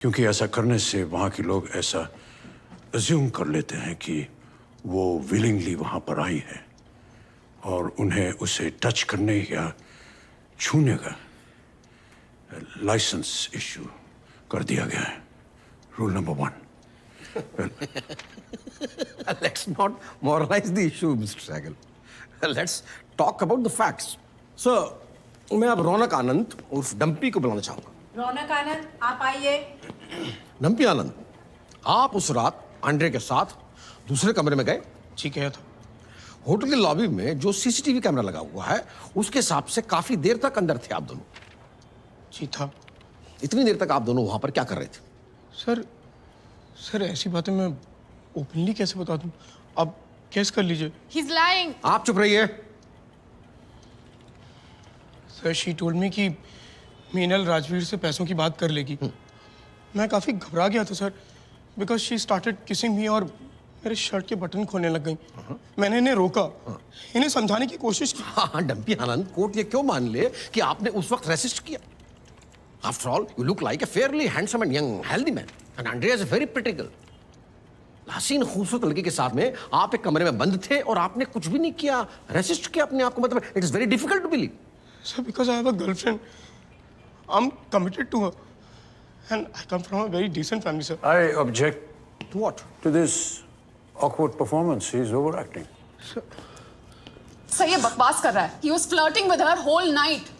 क्योंकि ऐसा करने से वहाँ के लोग ऐसा अज्यूम कर लेते हैं कि वो विलिंगली वहाँ पर आई है और उन्हें उसे टच करने या छूने का लाइसेंस इशू कर दिया गया है। Rule number 1। Let's not moralize the issue, Mr. Sahgal. Let's talk about the facts. Sir, मैं अब रौनक आनंद उर्फ डंपी को बुलाना चाहूंगा। रौनक आनंद, आप आइए। डंपी आनंद, आप उस रात आंड्रे के साथ दूसरे कमरे में गए? जी गया था। होटल के लॉबी में जो सीसीटीवी कैमरा लगा हुआ है उसके हिसाब से काफी देर तक अंदर थे आप दोनों। जी था। इतनी देर तक आप दोनों वहां पर क्या कर रहे थे? सर ऐसी बातें मैं ओपनली कैसे बता दूं? आप कैस कर लीजिए। He's lying. आप चुप रहिए। सर शी टोल्ड मी कि मीनल राजवीर से पैसों की बात कर लेगी। मैं काफ़ी घबरा गया था sir, because she started kissing मी और मेरे शर्ट के बटन खोलने लग गई। मैंने इन्हें रोका, इन्हें समझाने की कोशिश की। हाँ डंपी आनंद, कोर्ट ये क्यों मान ले कि आपने उस वक्त रेसिस्ट किया? After all, you look like a fairly handsome and young, healthy man, and Andrea is a very pretty girl. हसीन खूबसूरत लड़की के साथ में आप एक कमरे में बंद थे और आपने कुछ भी नहीं किया, रेसिस्ट किया अपने आप को। मतलब it is very difficult to believe. Sir because I have a girlfriend, I am committed to her and I come from a very decent family sir. I object To what? to this awkward performance. He's overacting. सर ये बकवास कर रहा है। He was flirting with her whole night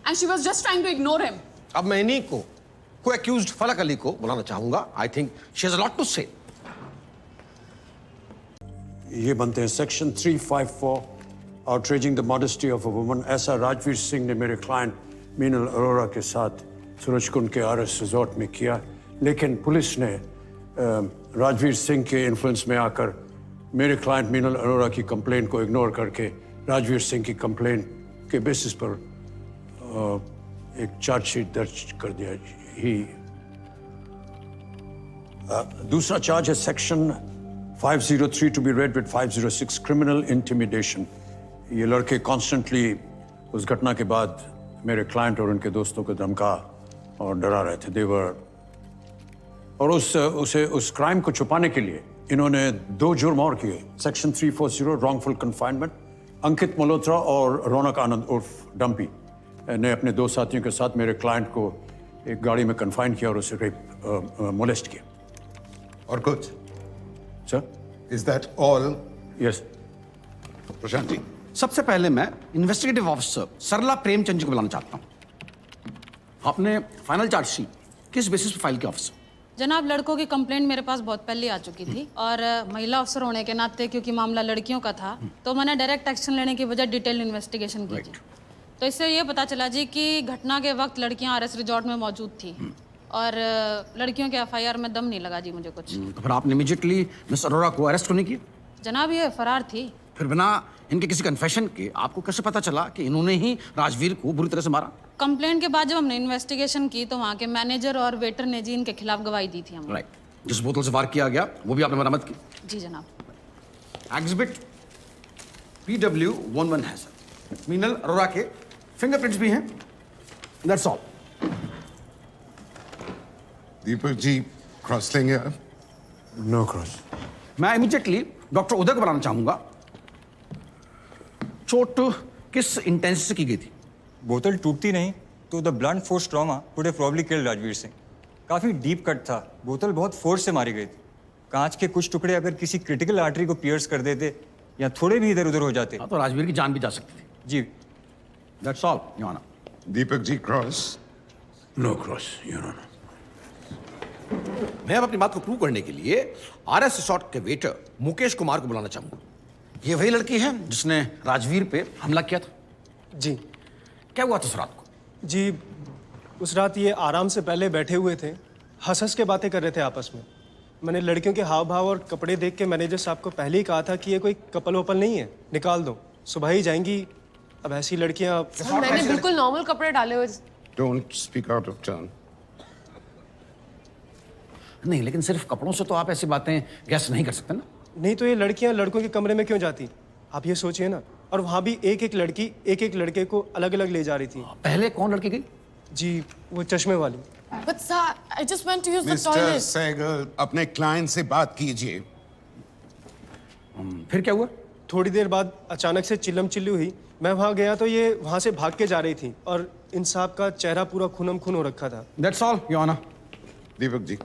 and she was just trying to ignore him. अब मैं इन्हीं को एक्यूज्ड फलक अली को बुलाना चाहूंगा। I think she has a lot to say. ये बनते हैं section 354 outraging the modesty of a woman. ऐसा राजवीर सिंह ने मेरे क्लाइंट मीनल अरोरा के साथ सूरजकुंड के आरएस रिजॉर्ट में किया, लेकिन पुलिस ने राजवीर सिंह के इन्फ्लुएंस में आकर मेरे क्लाइंट मीनल अरोरा की कंप्लेंट को इग्नोर करके राजवीर सिंह की कंप्लेंट के बेसिस पर एक चार्जशीट दर्ज कर दिया। ही दूसरा चार्ज है section 503 to be read with 506 criminal intimidation. ये लड़के कॉन्स्टेंटली उस घटना के बाद मेरे क्लाइंट और उनके दोस्तों को धमका और डरा रहे थे। देवर और उस क्राइम को छुपाने के लिए इन्होंने 2 जुर्म और किए। Section 340 wrongful confinement. Ankit Malhotra और रौनक आनंद उर्फ डंपी ने अपने 2 साथियों के साथ मेरे क्लाइंट को एक गाड़ी में कन्फाइन किया और उसे रेप मोलेस्ट किया। और कुछ? Sir? Is that all? Yes. Prashanti. सबसे पहले मैं इन्वेस्टिगेटिव ऑफिसर सरला प्रेमचंद जी को बुलाना चाहता हूँ। आपने फाइनल चार्जशीट किस बेसिस पर फाइल किया ऑफिसर? जनाब, लड़कों की कंप्लेंट मेरे पास बहुत पहले आ चुकी थी और महिला अफसर होने के नाते क्योंकि मामला लड़कियों का था तो मैंने डायरेक्ट एक्शन लेने की बजाय डिटेल इन्वेस्टिगेशन की जी। तो इससे ये पता चला जी कि घटना के वक्त लड़कियां आरएस रिजॉर्ट में मौजूद थी और लड़कियों के एफआईआर में दम नहीं लगा जी मुझे कुछ। तो फिर आपने इमीडिएटली मिस अरोरा को अरेस्ट क्यों नहीं किया? जनाब ये फरार थी। फिर बिना इनके किसी कन्फेशन के आपको कैसे पता चला कि इन्होंने ही राजवीर को बुरी तरह से मारा? कंप्लेंट के बाद जब हमने इन्वेस्टिगेशन की तो वहाँ के मैनेजर और वेटर ने जी इनके खिलाफ गवाही दी थी हमने। राइट। जिस बोतल से वार किया गया वो भी आपने बरामद की? जी जनाब। एग्जिबिट PW11 है सर। मीनल अरोरा के फिंगरप्रिंट्स भी हैं। That's all. Deepak ji cross लेंगे आप? No cross. मैं इमीडिएटली डॉक्टर उदय को बुलाना चाहूंगा। चोट किस इंटेंसिटी से की गई थी? बोतल टूटती नहीं तो the blunt force trauma would have probably killed Rajveer Singh. काफ़ी डीप कट था, बोतल बहुत फोर्स से मारी गई थी। कांच के कुछ टुकड़े अगर किसी क्रिटिकल आर्टरी को पियर्स कर देते या थोड़े भी इधर उधर हो जाते तो राजवीर की जान भी जा सकती थी। जी। That's all your honour. Deepak ji cross? No cross your honour. मैं अब अपनी बात को प्रूव करने के लिए आरएस रिसॉर्ट के वेटर मुकेश कुमार को बुलाना चाहूंगा। ये वही लड़की है जिसने राजवीर पे हमला किया था? जी। क्या हुआ था उस रात को? जी उस रात ये आराम से पहले बैठे हुए थे, हंस हंस के बातें कर रहे थे आपस में। मैंने लड़कियों के हाव भाव और कपड़े देख के मैनेजर साहब को पहले ही कहा था कि ये कोई कपल वपल नहीं है, निकाल दो, सुबह ही जाएंगी। अब ऐसी लड़कियां। मैंने बिल्कुल नॉर्मल कपड़े डाले हुए। Don't speak out of turn. नहीं, लेकिन सिर्फ कपड़ों से तो आप ऐसी बातें गैस नहीं कर सकते ना। नहीं तो ये लड़कियां लड़कों के कमरे में क्यों जाती? आप ये सोचिए ना। और वहाँ भी एक एक लड़की एक एक लड़के को अलग अलग ले जा रही थी। पहले कौन लड़की गई? जी वो चश्मे वाली। But sir, I just went to use the mister toilet. Sehgal, अपने क्लाइंट से बात कीजिए। फिर क्या हुआ? थोड़ी देर बाद अचानक से चिल्लम चिल्ली हुई। मैं वहाँ गया तो ये वहाँ से भाग के जा रही थी और इन साहब का चेहरा पूरा खूनम खून हो रखा था। That's all your honour. Deepak ji,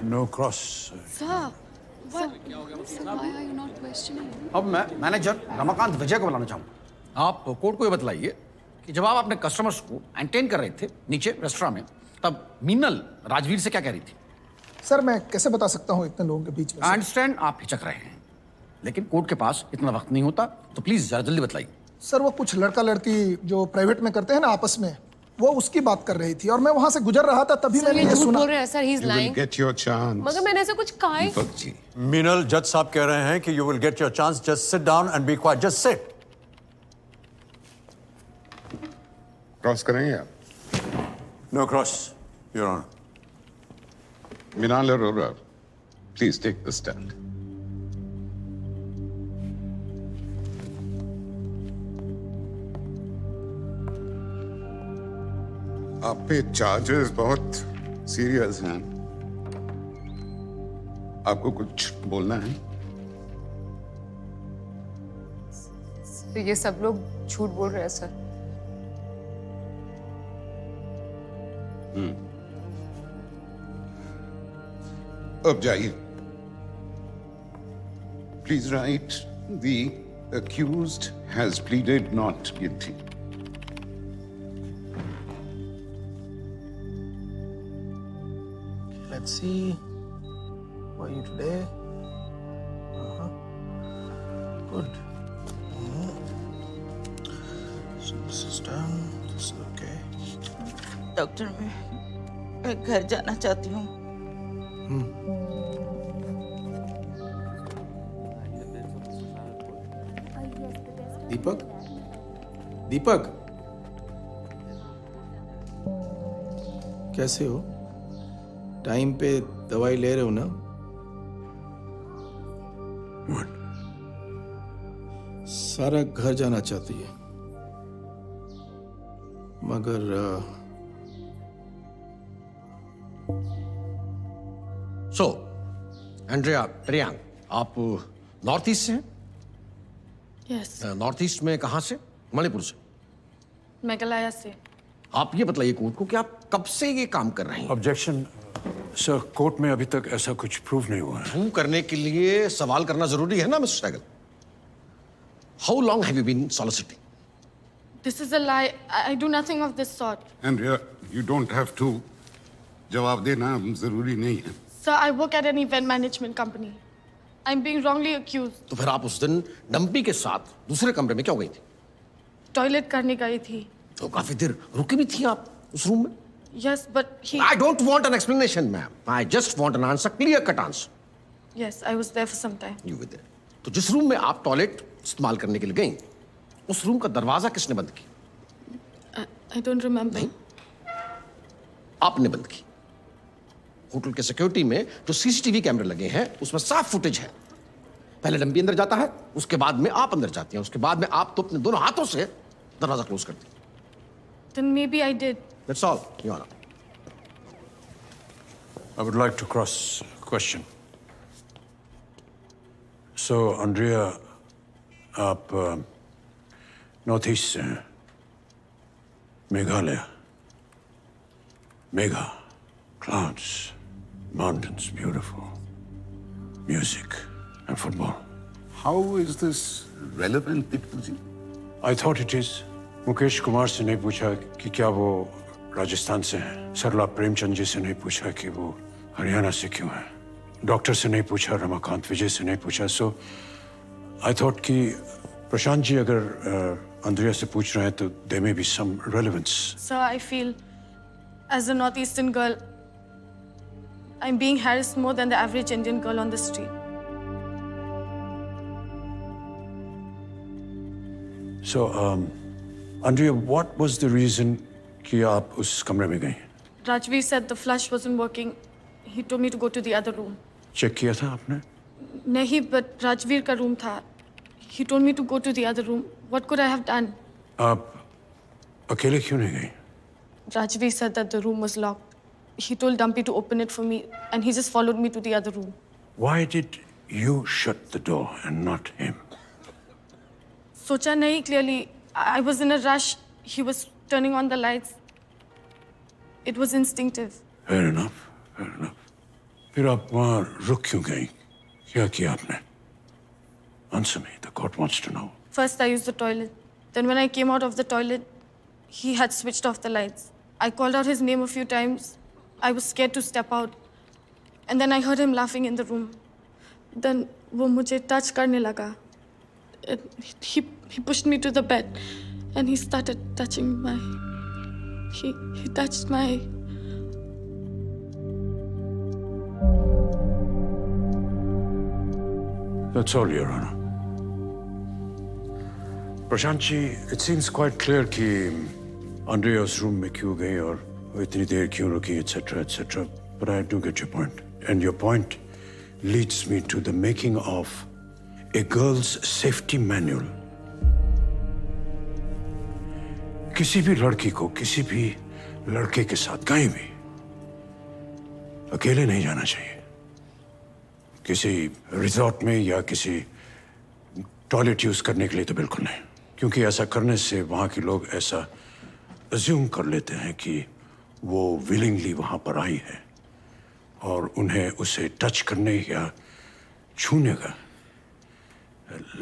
No cross. Sir, what? Sir, why are you not questioning? अब मैं मैनेजर रमाकांत विजय को बुलाना चाहूँगा। आप कोर्ट को ये बतलाइए कि जब आप अपने कस्टमर्स को एंटरटेन कर रहे थे नीचे रेस्टोरेंट में, तब मीनल राजवीर से क्या कह रही थी? सर मैं कैसे बता सकता हूँ इतने लोगों के बीच में आई से? अंडरस्टैंड आप हिचक रहे हैं, लेकिन कोर्ट के पास इतना वक्त नहीं होता, तो प्लीज जरा जल्दी बताइए। सर वो कुछ लड़का लड़की जो प्राइवेट में करते हैं ना आपस में, वो उसकी बात कर रही थी और मैं वहां से गुजर रहा था, तभी मैंने ये सुना। बोल रहे हैं sir, he's you will lying. get your chance. मगर मैंने ऐसा कुछ कहा ही। दीपक जी, मीनल, जज साहब कह रहे हैं कि you will get your chance. Just sit down and be quiet. Just sit. Cross करेंगे आप? No cross, Your Honor. Minal Arora, please take the stand. आप पे चार्जेस बहुत सीरियस हैं। आपको कुछ बोलना है? तो ये सब लोग झूठ बोल रहे हैं सर। अब जाइए। Please right, the accused has pleaded not guilty. Let's see. How are you today? Good. So this is done. This is okay. Doctor मैं घर जाना चाहती हूँ। दीपक, दीपक, कैसे हो? टाइम पे दवाई ले रहे हो ना? What? सारा घर जाना चाहती है, मगर सो एंड्रिया प्रियांक, आप नॉर्थ ईस्ट से हैं? यस, नॉर्थ ईस्ट में कहाँ से? मणिपुर से। मेघालय से। आप ये बताइए कोर्ट को कि आप कब से ये काम कर रहे हैं? Objection. सर, कोर्ट में अभी तक ऐसा कुछ प्रूव नहीं हुआ है। प्रूव करने के लिए सवाल करना जरूरी है ना mister Sehgal? How long have you been soliciting? This is a lie. I do nothing of this sort. Andrea, you don't have to जवाब देना जरूरी नहीं है। Sir, I work at an event management company. I'm being wrongly accused. तो फिर आप उस दिन डंपी के साथ दूसरे कमरे में क्यों गई थी? टॉयलेट करने गई थी। तो काफी देर रुकी भी थी आप उस रूम में? Yes, but he. I don't want an explanation, ma'am. I just want an answer, clear cut answer. Yes, I was there for some time. You were there. तो जिस रूम में आप टॉयलेट इस्तेमाल करने के लिए गई, उस रूम का दरवाजा किसने बंद किया? I don't remember. नहीं, आपने बंद की। होटल के सिक्योरिटी में जो सीसीटीवी कैमरे लगे हैं, उसमें साफ फुटेज है। पहले डंपी अंदर जाता है, उसके बाद में आप अंदर जाती हैं, उसके बाद में आप तो अपने दोनों हाथों से दरवाजा क्लोज करती हैं। Then maybe I did. That's all, Your Honor. I would like to cross question. So, Andrea, आप नॉर्थ ईस्ट से हैं, Meghalaya, Megha, clouds, mountains, beautiful, music and football. How is this relevant, Deepak ji? I thought it is. Mukesh Kumar से नहीं पूछा कि क्या वो राजस्थान से हैं। सरला प्रेमचंद जी से नहीं पूछा कि वो हरियाणा से क्यों हैं। डॉक्टर से नहीं पूछा, रमाकांत विजय से नहीं पूछा। सो आई थॉट कि प्रशांत जी अगर अंद्रिया से पूछ रहे हैं तो they may be some relevance. Sir, I feel as a northeastern girl, I'm being harassed more than the average Indian girl on the street. So, Andrea, what was the reason कि आप उस कमरे में गई? Rajveer said the flush wasn't working. He told me to go to the other room. Check किया था आपने? नहीं, but Rajveer का room था. He told me to go to the other room. What could I have done? आप अकेले क्यों नहीं गई? Rajveer said that the room was locked. he told Dumpy to open it for me, and he just followed me to the other room. Why did you shut the door and not him? Socha nahi clearly. I was in a rush. He was turning on the lights. It was instinctive. Fair enough, fair enough. फिर आप वहाँ रुक क्यों गई? क्या किया आपने? Answer me. The court wants to know. First, I used the toilet. Then, when I came out of the toilet, he had switched off the lights. I called out his name a few times. I was scared to step out. And then I heard him laughing in the room. Then, वो मुझे touch करने लगा. He pushed me to the bed, and he started touching my. He touched my. That's all, Your Honor. Prashant ji, it seems quite clear कि Andrea उस room में क्यों गई और वो इतनी देर क्यों रुकी, etc., etc. But I do get your point, and your point leads me to the making of a girl's safety manual. किसी भी लड़की को किसी भी लड़के के साथ कहीं भी अकेले नहीं जाना चाहिए. किसी रिजॉर्ट में या किसी टॉयलेट यूज करने के लिए तो बिल्कुल नहीं, क्योंकि ऐसा करने से वहाँ के लोग ऐसा अज्यूम कर लेते हैं कि वो विलिंगली वहाँ पर आई है और उन्हें उसे टच करने या छूने का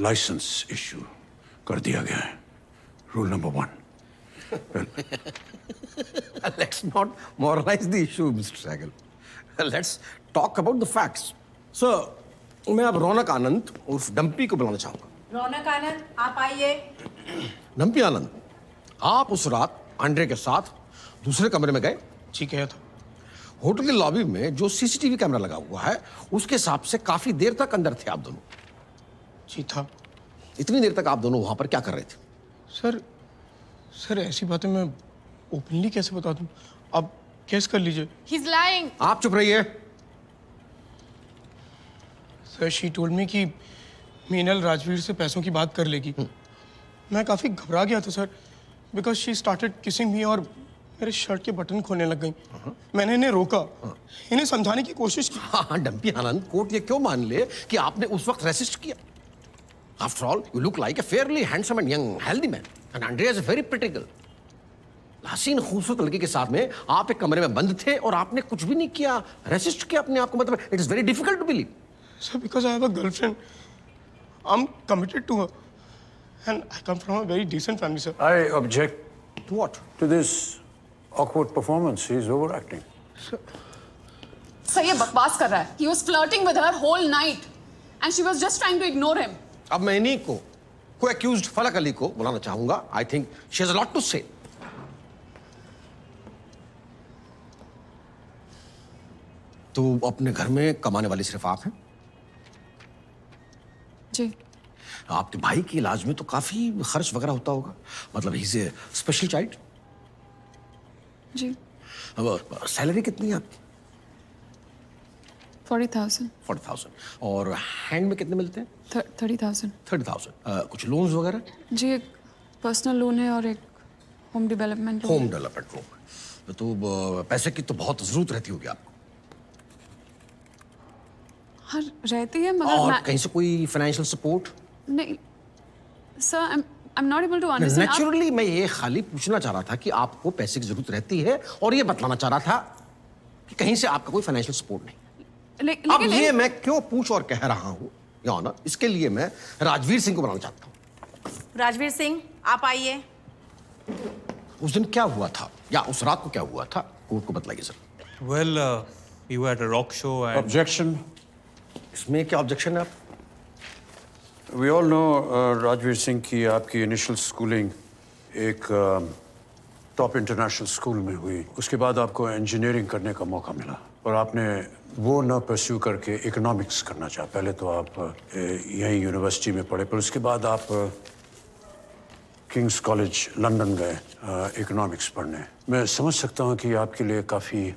लाइसेंस इशू कर दिया गया है. Rule number 1. Let's not moralize the issue, Mr. Sahgal. Let's talk about the facts. Sir, मैं अब रौनक आनंद उर्फ डंपी को बुलाना चाहूंगा. रौनक आनंद, आप आइए. डंपी आनंद, आप उस रात आंड्रे के साथ दूसरे कमरे में गए? जी गया था. होटल के लॉबी में जो सीसीटीवी कैमरा लगा हुआ है उसके हिसाब से काफी देर तक अंदर थे आप दोनों. जी था. इतनी देर तक आप दोनों वहां पर क्या कर रहे थे? सर ऐसी बातें मैं ओपनली कैसे बता दूं? आप केस कर लीजिए. He's lying. आप चुप रहिए. सर शी टोल्ड मी कि मीनल राजवीर से पैसों की बात कर लेगी. मैं काफ़ी घबरा गया था sir, because she started kissing मी और मेरे शर्ट के बटन खोलने लग गई. मैंने इन्हें रोका, इन्हें समझाने की कोशिश की. हाँ डंपी आनंद, कोर्ट ये क्यों मान ले कि आपने उस वक्त रेसिस्ट किया? After all, you look like a fairly handsome and young, healthy man. And Andrea is a very pretty girl. हसीन खूबसूरत लड़के के साथ में आप एक कमरे में बंद थे और आपने कुछ भी नहीं किया, रेसिस्ट किया अपने आप को. मतलब it is very difficult to believe. Sir because I have a girlfriend, I am committed to her and I come from a very decent family sir. I object to what? to this awkward performance. He is overacting. सर ये बकवास कर रहा है. He was flirting with her whole night, and she was just trying to ignore him. अब मैं इन्हीं को एक्यूज्ड फलक अली को बुलाना चाहूंगा. I think she has a lot to say. तो अपने घर में कमाने वाली सिर्फ आप हैं? जी. आपके भाई के इलाज में तो काफी खर्च वगैरह होता होगा. मतलब he is a special child. जी. अब सैलरी कितनी है आपकी? 40,000. 40,000. और हैंड में कितने मिलते हैं? 30,000. 30,000. कुछ लोन्स वगैरह? जी एक पर्सनल लोन है और एक home development home development loan. तो पैसे की तो बहुत जरूरत रहती होगी आपको. हाँ रहती है मगर और कहीं से कोई फाइनेंशियल सपोर्ट? नहीं sir, I am not able to understand. Naturally मैं ये खाली पूछना चाह रहा था कि आपको पैसे की जरूरत रहती है और ये बतलाना चाह रहा था कि कहीं से आपका कोई फाइनेंशियल सपोर्ट नहीं. अब ये मैं क्यों पूछ और कह रहा हूँ या ना, इसके लिए मैं राजवीर सिंह को बुलाना चाहता हूँ. राजवीर सिंह, आप आइए. उस दिन क्या हुआ था या उस रात को क्या हुआ था, कोर्ट को बताइए sir. Well, we were at a rock show and Objection. इसमें क्या ऑब्जेक्शन है आप? We all know Rajveer Singh की आपकी इनिशियल स्कूलिंग एक टॉप इंटरनेशनल स्कूल में हुई. उसके बाद आपको इंजीनियरिंग करने का मौका मिला और आपने वो न परस्यू करके इकोनॉमिक्स करना चाहा. पहले तो आप यहीं यूनिवर्सिटी में पढ़े, पर उसके बाद आप किंग्स कॉलेज लंदन गए इकोनॉमिक्स पढ़ने. मैं समझ सकता हूँ कि आपके लिए काफ़ी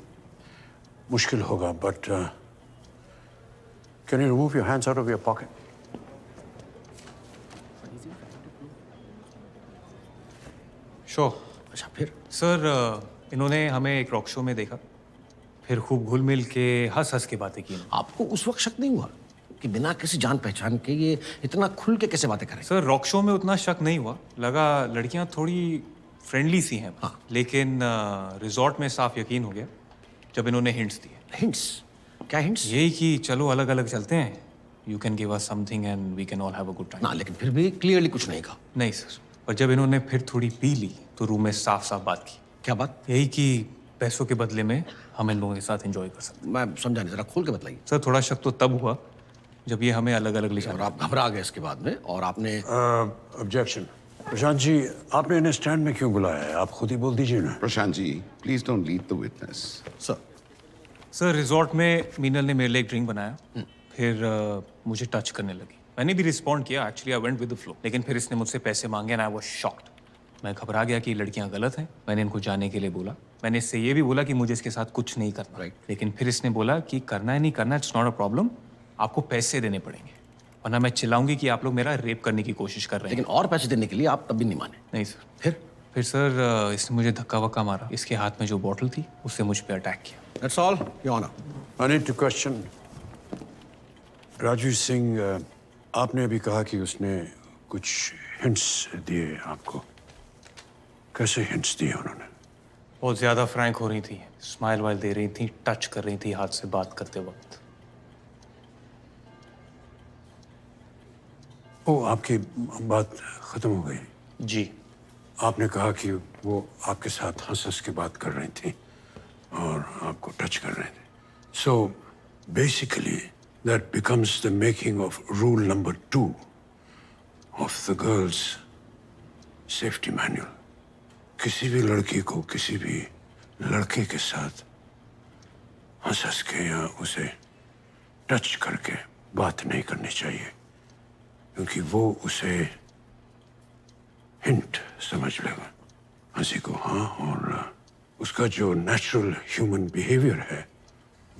मुश्किल होगा, but can you remove your hands out of your pocket? Show. अच्छा फिर? सर इन्होंने हमें एक रॉक शो में देखा फिर खूब घुल मिल के हंस हंस के बातें की। आपको उस वक्त शक नहीं हुआ कि बिना किसी जान पहचान के ये इतना खुल के कैसे बातें करें? सर रॉक शो में उतना शक नहीं हुआ, लगा लड़कियां थोड़ी फ्रेंडली सी हैं। हाँ। लेकिन रिजॉर्ट में साफ यकीन हो गया जब इन्होंने हिंट्स दिए। हिंट्स? क्या हिंट्स? यही कि चलो अलग अलग चलते हैं, you can give us something and we can all have a good time. ना, लेकिन फिर भी क्लियरली कुछ नहीं कहा। नहीं सर, और जब इन्होंने फिर थोड़ी पी ली तो रूम में साफ साफ बात की। क्या बात? यही कि पैसों के बदले में हम इन लोगों के साथ एंजॉय कर सकते। मैं समझा नहीं, जरा खोल के बताइए। सर थोड़ा शक तो तब हुआ जब ये हमें अलग अलग ले और आप घबरा गए इसके बाद में, और आपने ऑब्जेक्शन। प्रशांत जी, आपने इन्हें स्टैंड में क्यों बुलाया है? आप खुद ही बोल दीजिए ना। Prashant ji, please don't lead the witness. Sir resort में मीनल ने मेरे लिए एक ड्रिंक बनाया, फिर मुझे टच करने लगी। मैंने भी रिस्पॉन्ड किया, actually I went with the flow. लेकिन फिर इसने मुझसे पैसे मांगे एंड आई वाज शॉक्ड। मैं घबरा गया कि लड़कियां गलत हैं। मैंने इनको जाने के लिए बोला। मैंने इससे ये भी बोला कि मुझे इसके साथ कुछ नहीं करना। लेकिन फिर इसने बोला कि करना है नहीं करना, इट्स नॉट अ प्रॉब्लम, आपको पैसे देने पड़ेंगे, वरना मैं चिल्लाऊंगी कि आप लोग मेरा रेप करने की कोशिश कर रहे हैं। लेकिन और पैसे देने के लिए आप तब भी नहीं माने? नहीं सर। फिर सर इसने मुझे धक्का वक्का मारा। इसके हाथ में जो बॉटल थी उससे मुझ पर अटैक किया। That's all, Your Honor. I need to question Rajveer Singh. आपने अभी कहा कि उसने कुछ हिंट्स दिए आपको। कैसे हिंट्स दिए उन्होंने? बहुत ज़्यादा फ्रैंक हो रही थी, स्माइल वाइल दे रही थी, टच कर रही थी हाथ से बात करते वक्त। ओ, आपकी बात खत्म हो गई? जी। आपने कहा कि वो आपके साथ हंस हंस के बात कर रही थी और आपको टच कर रहे थे। So basically that becomes the making of rule number 2 of the girls safety manual. किसी भी लड़की को किसी भी लड़के के साथ हंस हंस के या उसे टच करके बात नहीं करनी चाहिए, क्योंकि वो उसे हिंट समझ लेगा, हंसी को हाँ, और उसका जो नेचुरल ह्यूमन बिहेवियर है